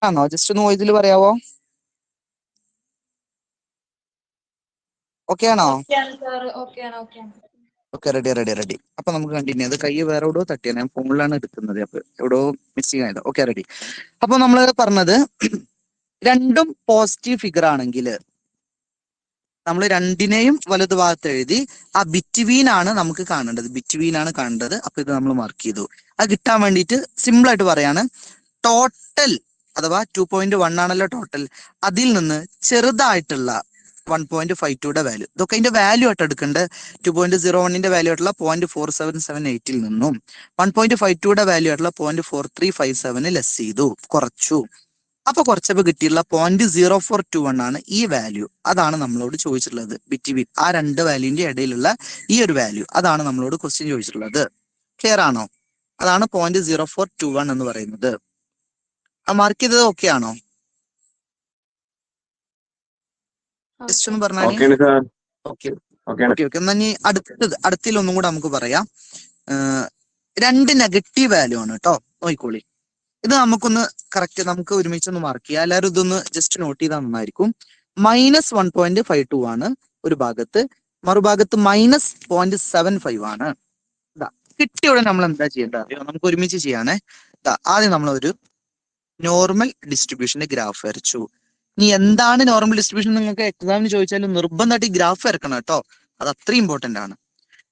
ആണോ? ജസ്റ്റ് ഒന്ന് വോയിസിൽ പറയാവോ? ഓക്കെ ആണോ? Okay, ready. അപ്പൊ നമുക്ക് കണ്ടിന്യൂ. അത് കൈ വേറെ എവിടെയോ തട്ടിയാണ്, ഞാൻ ഫോണിലാണ് എടുക്കുന്നത്, അപ്പൊ എവിടെയോ മിസ്സിംഗ് ആയത്. Okay, ready. അപ്പൊ നമ്മൾ പറഞ്ഞത് രണ്ടും പോസിറ്റീവ് ഫിഗർ ആണെങ്കിൽ നമ്മൾ രണ്ടിനെയും വലതു ഭാഗത്ത് എഴുതി ആ ബിറ്റ്വീൻ ആണ് നമുക്ക് കാണേണ്ടത്, ബിറ്റ്വീൻ ആണ് കാണേണ്ടത്. അപ്പൊ ഇത് നമ്മൾ മാർക്ക് ചെയ്തു. അത് കിട്ടാൻ വേണ്ടിയിട്ട് സിമ്പിൾ ആയിട്ട് പറയാണ്, ടോട്ടൽ അഥവാ 2.1 ആണല്ലോ ടോട്ടൽ, അതിൽ നിന്ന് ചെറുതായിട്ടുള്ള 1.52യുടെ വാല്യൂ, ഇതൊക്കെ അതിന്റെ വാല്യൂ ആയിട്ട് എടുക്കേണ്ടത്. 2.01ന്റെ വാല്യൂ ആയിട്ടുള്ള 0.4778 നിന്നും 1.52യുടെ വാല്യൂ ആയിട്ടുള്ള 0.4357 ലെസ് ചെയ്തു, കുറച്ചു. അപ്പൊ കുറച്ചപ്പോ കിട്ടിയിട്ടുള്ള 0.0421 ആണ് ഈ വാല്യൂ. അതാണ് നമ്മളോട് ചോദിച്ചിട്ടുള്ളത്, ബിറ്റ്വീൻ ആ രണ്ട് വാല്യൂന്റെ ഇടയിലുള്ള ഈ ഒരു വാല്യൂ, അതാണ് നമ്മളോട് ക്വസ്റ്റ്യൻ ചോദിച്ചിട്ടുള്ളത്. ക്ലിയർ ആണോ? അതാണ് 0.0421 എന്ന് പറയുന്നത്. ആ മാർക്ക് ചെയ്തത് ഓക്കെ ആണോ? ജസ്റ്റ് ഒന്ന് പറഞ്ഞാൽ ഓക്കെ. എന്നാ ഇനി അടുത്തിൽ ഒന്നും കൂടെ നമുക്ക് പറയാം. രണ്ട് നെഗറ്റീവ് വാല്യൂ ആണ് കേട്ടോ, നോക്കിക്കോളി. ഇത് നമുക്കൊന്ന് കറക്റ്റ് നമുക്ക് ഒരുമിച്ചൊന്ന് മാർക്ക് ചെയ്യാം. എല്ലാവരും ഇതൊന്ന് ജസ്റ്റ് നോട്ട് ചെയ്താൽ നന്നായിരിക്കും. -1.52 ആണ് ഒരു ഭാഗത്ത്, മറുഭാഗത്ത് -0.75 ആണ്. കിട്ടിയ ഉടനെ നമ്മൾ എന്താ ചെയ്യേണ്ടത് അറിയോ? നമുക്ക് ഒരുമിച്ച് ചെയ്യാനേ. ആദ്യം നമ്മളൊരു നോർമൽ ഡിസ്ട്രിബ്യൂഷന്റെ ഗ്രാഫ് വരച്ചു. ഇനി എന്താണ് നോർമൽ ഡിസ്ട്രിബ്യൂഷൻ നിങ്ങൾക്ക് എക്സാമിന് ചോദിച്ചാലും നിർബന്ധമായിട്ട് ഈ ഗ്രാഫ് വരക്കണം കേട്ടോ, അത് അത്രയും ഇമ്പോർട്ടന്റ് ആണ്.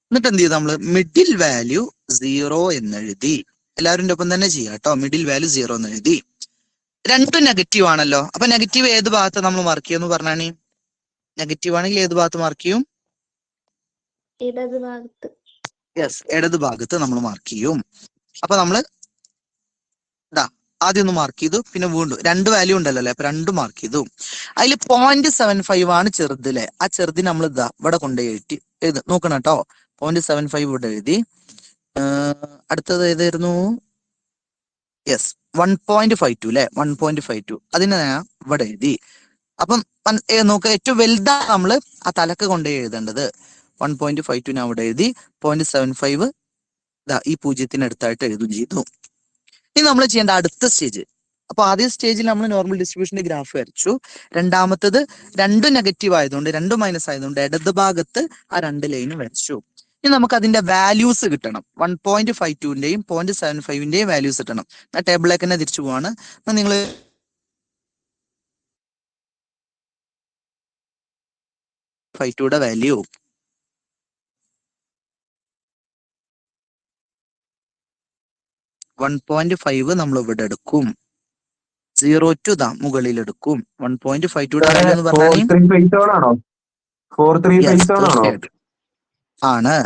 എന്നിട്ട് എന്ത് ചെയ്തു? നമ്മള് മിഡിൽ വാല്യൂ 0 എന്നെഴുതി. എല്ലാവരും ഒപ്പം തന്നെ ചെയ്യാം കേട്ടോ. മിഡിൽ വാല്യൂ 0 എന്ന് എഴുതി. രണ്ടും നെഗറ്റീവ് ആണല്ലോ, അപ്പൊ നെഗറ്റീവ് ഏത് ഭാഗത്ത് നമ്മൾ മാർക്ക് ചെയ്യുമെന്ന് പറഞ്ഞാണ്? നെഗറ്റീവ് ആണെങ്കിൽ ഏത് ഭാഗത്ത് മാർക്ക് ചെയ്യും? യെസ്, ഇടത് ഭാഗത്ത് നമ്മൾ മാർക്ക് ചെയ്യും. അപ്പൊ നമ്മള് ആദ്യം ഒന്ന് മാർക്ക് ചെയ്തു, പിന്നെ വീണ്ടും രണ്ട് വാല്യൂ ഉണ്ടല്ലോ അല്ലെ, അപ്പൊ രണ്ടും മാർക്ക് ചെയ്തു. അതിൽ 0.75 ആണ് ചെറുതിലെ, ആ ചെറുതിന് നമ്മൾ ഇവിടെ കൊണ്ടുപോയി എഴുതി നോക്കണം കേട്ടോ. 0.75 ഇവിടെ എഴുതി. അടുത്തത് ഏതായിരുന്നു? യെസ്, 1.52 അല്ലെ, 1.52 അതിനെ ഞാൻ ഇവിടെ എഴുതി. അപ്പം നോക്കുക, ഏറ്റവും വലുതാണ് നമ്മൾ ആ തലക്ക് കൊണ്ടുപോയി എഴുതേണ്ടത്. 1.52 ഞാൻ ഇവിടെ എഴുതി. 0.75 ഈ 0ത്തിന് അടുത്തായിട്ട് എഴുതും ചെയ്തു. ഇനി നമ്മൾ ചെയ്യേണ്ട അടുത്ത സ്റ്റേജ്. അപ്പൊ ആദ്യ സ്റ്റേജിൽ നമ്മൾ നോർമൽ ഡിസ്ട്രിബ്യൂഷന്റെ ഗ്രാഫ് വരച്ചു. രണ്ടാമത്തത് രണ്ടും നെഗറ്റീവ് ആയതുകൊണ്ട്, രണ്ടും മൈനസ് ആയതുകൊണ്ട് ഇടത് ഭാഗത്ത് ആ രണ്ട് ലൈനും വരച്ചു. ഇനി നമുക്ക് അതിന്റെ വാല്യൂസ് കിട്ടണം. 1.52ന്റെയും 0.75ന്റെയും വാല്യൂസ് കിട്ടണം. ആ ടേബിളിലേക്ക് തന്നെ തിരിച്ചു പോവാണ്. നിങ്ങൾ യുടെ വാല്യൂ 1.5 നമ്മൾ ഇവിടെ എടുക്കും. 0 to മുകളിൽ എടുക്കും. 1.52യുടെ വാല്യൂ എന്ന് പറഞ്ഞാൽ ആണ്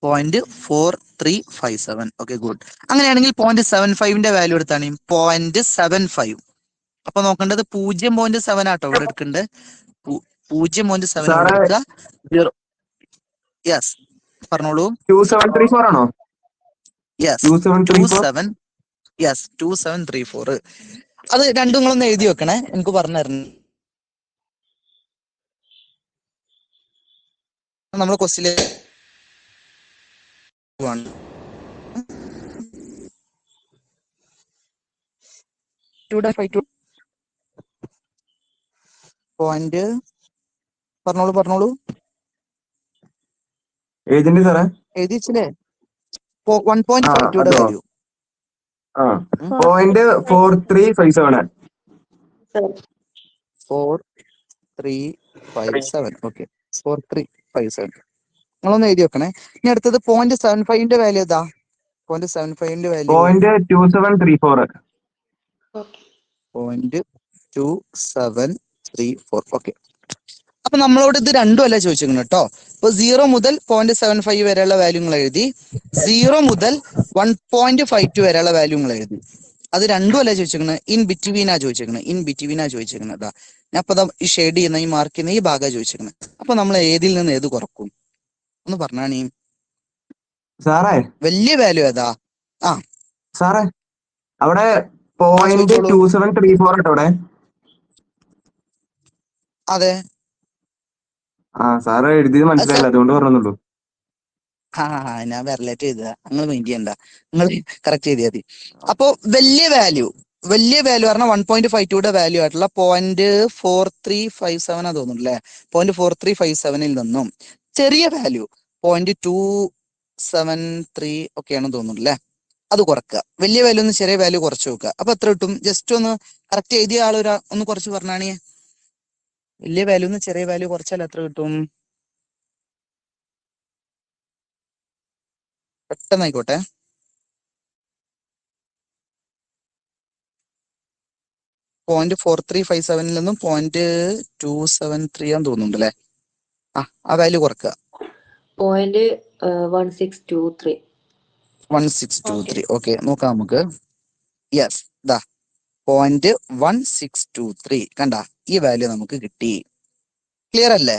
0.4357. Okay, good. അങ്ങനെയാണെങ്കിൽ 0.75ന്റെ വാല്യൂ എടുത്താണ് 0.75. അപ്പൊ നോക്കേണ്ടത് 0.7 ആട്ടോ ഇവിടെ എടുക്കേണ്ടത്. 0.7 എടുക്കുക. 0. യെസ്, പറഞ്ഞോളൂ. 2734 ആണോ? യെസ്, 2734. അത് രണ്ടും നിങ്ങളൊന്ന് എഴുതി വെക്കണേ, എനിക്ക് പറഞ്ഞു തരണം. നമ്മളെ ക്വസ്റ്റില് 2.52 പോയിന്റ് പറഞ്ഞോളൂ. ഏജന്റ് സാറേ എഴുതി വെച്ചില്ലേ? 1.52യുടെ വാല്യൂ 0.4357. 4357. ഓക്കെ, 4357 നിങ്ങളൊന്ന് എഴുതി വെക്കണേ. ഇനി അടുത്തത് 0.75ന്റെ വാല്യൂ ഏതാ? 0.75ന്റെ വാല്യൂ 0.2734. 0.2734. ഓക്കെ, അപ്പൊ നമ്മളോട് ഇത് രണ്ടും അല്ല ചോദിച്ചിരിക്കുന്നത് കേട്ടോ. ഇപ്പൊ 0 മുതൽ 0.75 വരെയുള്ള വാല്യൂങ്ങൾ എഴുതി, 0 മുതൽ 1.52 വരെയുള്ള വാല്യൂങ്ങൾ എഴുതി. അത് രണ്ടും അല്ല ചോദിച്ചിരിക്കുന്നത്, ഇൻ ബിറ്റ്വീനാ ചോദിച്ചിരിക്കുന്നത്. ഞാൻ അപ്പൊ ഈ ഷെയ്ഡ് ചെയ്യുന്ന, ഈ മാർക്ക് ചെയ്യുന്ന ഈ ഭാഗമാണ് ചോദിച്ചിരിക്കുന്നത്. അപ്പൊ നമ്മൾ ഏതിൽ നിന്ന് ഏത് കുറക്കും ഒന്ന് പറഞ്ഞാണീ സാറേ? വലിയ വാല്യൂ ഏതാ? സാറേ അവിടെ 0.2734 അവിടെ. അതെ, സാറ് എഴുതിയത് മനസ്സിലായില്ല, അതുകൊണ്ട് പറഞ്ഞുള്ളൂ. ഞാൻ വെറലേറ്റ് ചെയ്തതാ, നിങ്ങൾ മൈൻഡ് ചെയ്യണ്ട, നിങ്ങൾ കറക്റ്റ് ചെയ്താൽ മതി. അപ്പൊ വലിയ വാല്യൂ വലിയ വാല്യൂ പറഞ്ഞാൽ 1.52യുടെ വാല്യൂ ആയിട്ടുള്ള 0.4357 തോന്നുന്നു അല്ലെ. 0.4357 നിന്നും ചെറിയ വാല്യൂ 0.273 ഒക്കെയാണെന്ന് തോന്നുന്നു അല്ലെ. അത് കുറക്കുക. വലിയ വാല്യൂ ഒന്ന് ചെറിയ വാല്യൂ കുറച്ച് നോക്കുക. അപ്പൊ എത്ര കിട്ടും? ജസ്റ്റ് ഒന്ന് കറക്റ്റ് എഴുതിയ ഒന്ന് കുറച്ച് പറഞ്ഞാണേ. വലിയ വാല്യൂ ഒന്ന് ചെറിയ വാല്യൂ കുറച്ചാൽ എത്ര കിട്ടും? പെട്ടെന്നായിക്കോട്ടെ. പോയിന്റ് 4357 നിന്നും 0.273 ആന്ന് തോന്നുന്നുണ്ട് അല്ലെ. ആ വാല്യൂ കുറക്കുക. 0.1623. 1623. ഓക്കെ, നോക്കാം നമുക്ക്. യെസ്, ദാ 0.1623 കണ്ട, ഈ വാല്യൂ നമുക്ക് കിട്ടി. ക്ലിയർ അല്ലേ?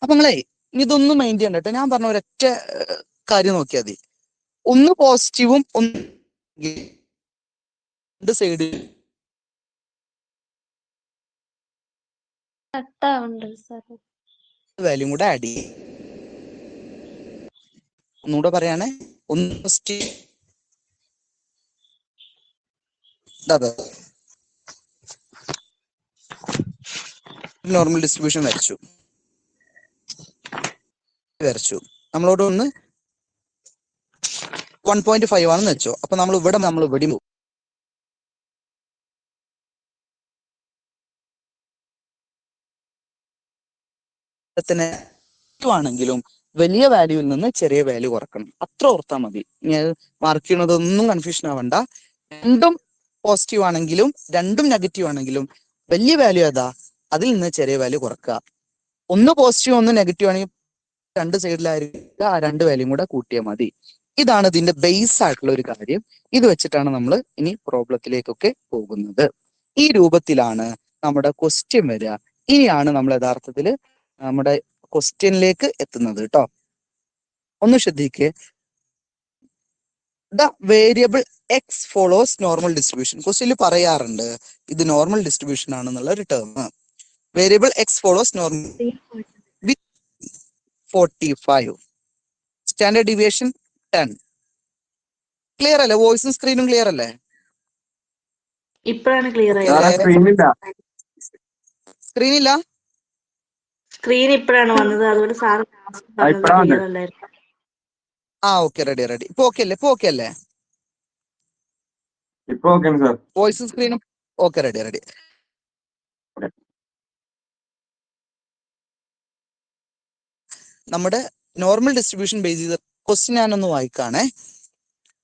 അപ്പൊ നിങ്ങളെ ഇതൊന്നും മൈൻഡ് ചെയ്യണ്ട കേട്ടോ. ഞാൻ പറഞ്ഞ ഒരൊറ്റ കാര്യം നോക്കിയാൽ മതി. ഒന്ന് പോസിറ്റീവും ഒന്ന് രണ്ട് സൈഡ് വാല്യൂ കൂടെ ആഡ് ചെയ്യും. ഒന്നുകൂടെ പറയാണ്. ഒന്ന് പോസിറ്റീവ് നോർമൽ ഡിസ്ട്രിബ്യൂഷൻ വരച്ചു. നമ്മളോട് ഒന്ന് 1.5 ആണെന്ന് വെച്ചോ. അപ്പൊ നമ്മൾ ഇവിടെ ആണെങ്കിലും വലിയ വാല്യൂവിൽ നിന്ന് ചെറിയ വാല്യൂ കുറക്കണം. അത്ര ഓർത്താൽ മതി. ഞാൻ മാർക്ക് ചെയ്യണതൊന്നും കൺഫ്യൂഷൻ ആവണ്ട. രണ്ടും പോസിറ്റീവ് ആണെങ്കിലും രണ്ടും നെഗറ്റീവ് ആണെങ്കിലും വലിയ വാല്യൂ ഏതാ, അതിൽ നിന്ന് ചെറിയ വാല്യൂ കുറക്കുക. ഒന്ന് പോസിറ്റീവ് ഒന്ന് നെഗറ്റീവ് ആണെങ്കിൽ രണ്ട് സൈഡിലായിരിക്കും, ആ രണ്ട് വാല്യൂം കൂടെ കൂട്ടിയാൽ മതി. ഇതാണ് ഇതിന്റെ ബേസ് ആയിട്ടുള്ള ഒരു കാര്യം. ഇത് വെച്ചിട്ടാണ് നമ്മൾ ഇനി പ്രോബ്ലത്തിലേക്കൊക്കെ പോകുന്നത്. ഈ രൂപത്തിലാണ് നമ്മുടെ ക്വസ്റ്റ്യൻ വരിക. ഇനിയാണ് നമ്മൾ യഥാർത്ഥത്തിൽ നമ്മുടെ ക്വസ്റ്റ്യനിലേക്ക് എത്തുന്നത് കേട്ടോ. ഒന്ന് ശ്രദ്ധിക്ക്. The variable X follows normal distribution. ക്വസ്റ്റ്യനിൽ പറയാറുണ്ട് ഇത് നോർമൽ ഡിസ്ട്രിബ്യൂഷൻ ആണെന്നുള്ള ഒരു term. Variable X follows normal with 45, standard deviation 10. Clear അല്ലേ? വോയിസും സ്ക്രീനും ക്ലിയർ അല്ലേ? ഇപ്പോഴാണ് ക്ലിയർ ആയത്. സ്ക്രീനില്ല. സ്ക്രീൻ ഇപ്പോഴാണ് വന്നത്, അതുകൊണ്ട് സാർ ക്ലിയർ അല്ലായിരുന്നു. Okay, ready. ഇപ്പൊ ഓക്കെ അല്ലേ? വോയിസും സ്ക്രീനും ഓക്കെ, റെഡി. നമ്മുടെ നോർമൽ ഡിസ്ട്രിബ്യൂഷൻ ബേസ് ചെയ്ത ക്വസ്റ്റ്യൻ ഞാനൊന്ന് വായിക്കാണേ.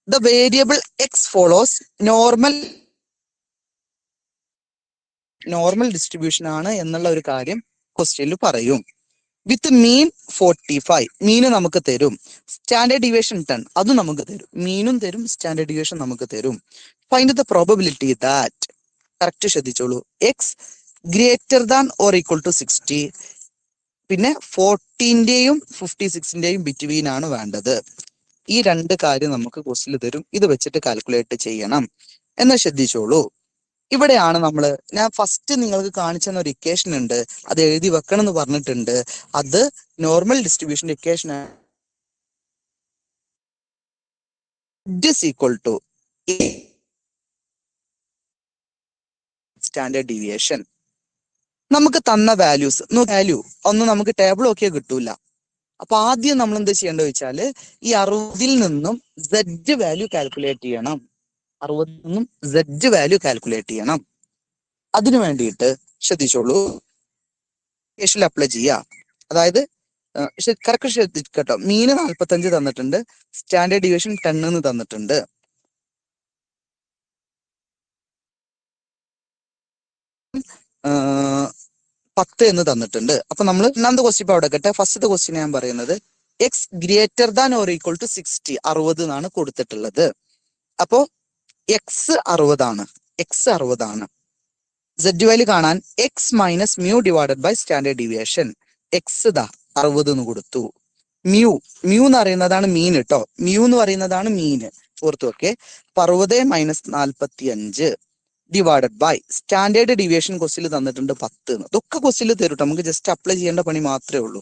The variable X follows normal distribution ആണ് എന്നുള്ള ഒരു കാര്യം ക്വസ്റ്റ്യനിൽ പറയും. വിത്ത് മീൻ 45, മീന് നമുക്ക് തരും. സ്റ്റാൻഡേർഡ് ഡീവിയേഷൻ 10, അത് നമുക്ക് തരും. മീനും തരും, സ്റ്റാൻഡേർഡ് ഡീവിയേഷൻ നമുക്ക് തരും. Find the probability that, correct ശ്രദ്ധിച്ചോളൂ, X greater than or equal to 60. പിന്നെ 40ന്റെയും 56ന്റെയും ബിറ്റ്വീൻ ആണ് വേണ്ടത്. ഈ രണ്ട് കാര്യം നമുക്ക് ക്വസ്റ്റ്യനിൽ തരും. ഇത് വെച്ചിട്ട് കാൽക്കുലേറ്റ് ചെയ്യണം എന്ന് ശ്രദ്ധിച്ചോളൂ. ഇവിടെയാണ് ഞാൻ ഫസ്റ്റ് നിങ്ങൾക്ക് കാണിച്ചു തന്ന ഒരു ഇക്വേഷൻ ഉണ്ട്, അത് എഴുതി വെക്കണം എന്ന് പറഞ്ഞിട്ടുണ്ട്. അത് നോർമൽ ഡിസ്ട്രിബ്യൂഷന്റെ equation equal to standard deviation. നമുക്ക് തന്ന വാല്യൂസ് ഒന്നും നമുക്ക് ടേബിൾ നോക്കിയാൽ കിട്ടൂല. അപ്പൊ ആദ്യം നമ്മൾ എന്ത് ചെയ്യേണ്ടത് വെച്ചാല് ഈ 60ൽ നിന്നും Z വാല്യൂ കാൽക്കുലേറ്റ് ചെയ്യണം. 60ൽ നിന്നും Z വാല്യൂ കാൽക്കുലേറ്റ് ചെയ്യണം. അതിനു വേണ്ടിയിട്ട് ശ്രദ്ധിച്ചോളൂ, അപ്ലൈ ചെയ്യുക. അതായത് കറക്റ്റ് ശ്രദ്ധിക്കട്ടോ. മീന് 45 തന്നിട്ടുണ്ട്, സ്റ്റാൻഡേർഡ് ഡീവിയേഷൻ 10 എന്ന് തന്നിട്ടുണ്ട്. ഏർ 10 എന്ന് തന്നിട്ടുണ്ട്. അപ്പൊ നമ്മൾ രണ്ടാമത്തെ ക്വസ്റ്റ്യൻ ഇപ്പൊ അവിടെ കേട്ടെ. ഫസ്റ്റത്തെ ക്വസ്റ്റ്യൻ ഞാൻ പറയുന്നത് X greater than or equal to 60, 60 എന്നാണ് കൊടുത്തിട്ടുള്ളത്. അപ്പോ എക്സ് 60 ആണ്. Z വാല്യൂ കാണാൻ X minus mu divided by standard deviation. X 60 എന്ന് കൊടുത്തു. മ്യൂ എന്ന് പറയുന്നതാണ് മീൻ കേട്ടോ. മ്യൂ എന്ന് പറയുന്നതാണ് മീന്, ഓർത്തു വെക്കെ. 60 minus 45 divided by standard deviation question തന്നിട്ടുണ്ട് 10 എന്ന്. ഇതൊക്കെ ക്വസ്റ്റ്യൻ തരും. നമുക്ക് ജസ്റ്റ് അപ്ലൈ ചെയ്യേണ്ട പണി മാത്രമേ ഉള്ളൂ.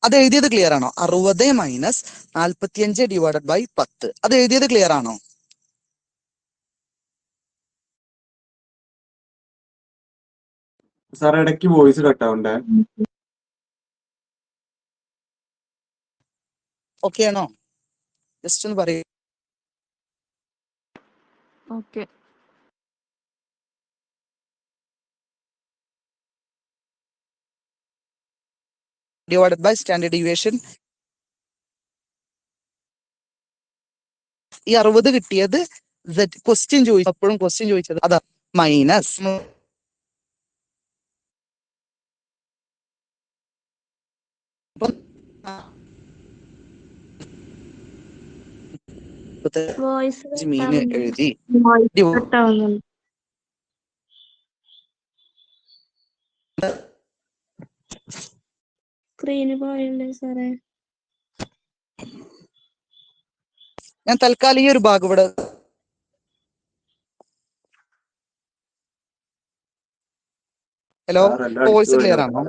അത് എഴുതിയത് ക്ലിയർ ആണോ? 60 മൈനസ് 45 ഡിവൈഡഡ് ബൈ 10, അത് എഴുതിയത് ക്ലിയർ ആണോ? സാർ ഇടയ്ക്ക് വോയിസ് കട്ടാവുണ്ടേ. ഓക്കെ ആണോ? ജസ്റ്റ് ഒന്ന് പറയൂ. Okay. Divided by standard deviation. ഈ 60 കിട്ടിയത് ക്വസ്റ്റ്യൻ ചോദിച്ചപ്പോഴും ക്വസ്റ്റ്യൻ ചോദിച്ചത് അതാ മൈനസ് വോയിസ് മീൻ എഴുതി കട്ടാവുന്നുണ്ട്. സ്ക്രീന് പോയല്ലേ സാറേ? ഞാൻ തൽക്കാലം ഈ ഒരു ഭാഗം ഇവിടെ ഹലോ വോയിസ് ക്ലിയർ ആണോ?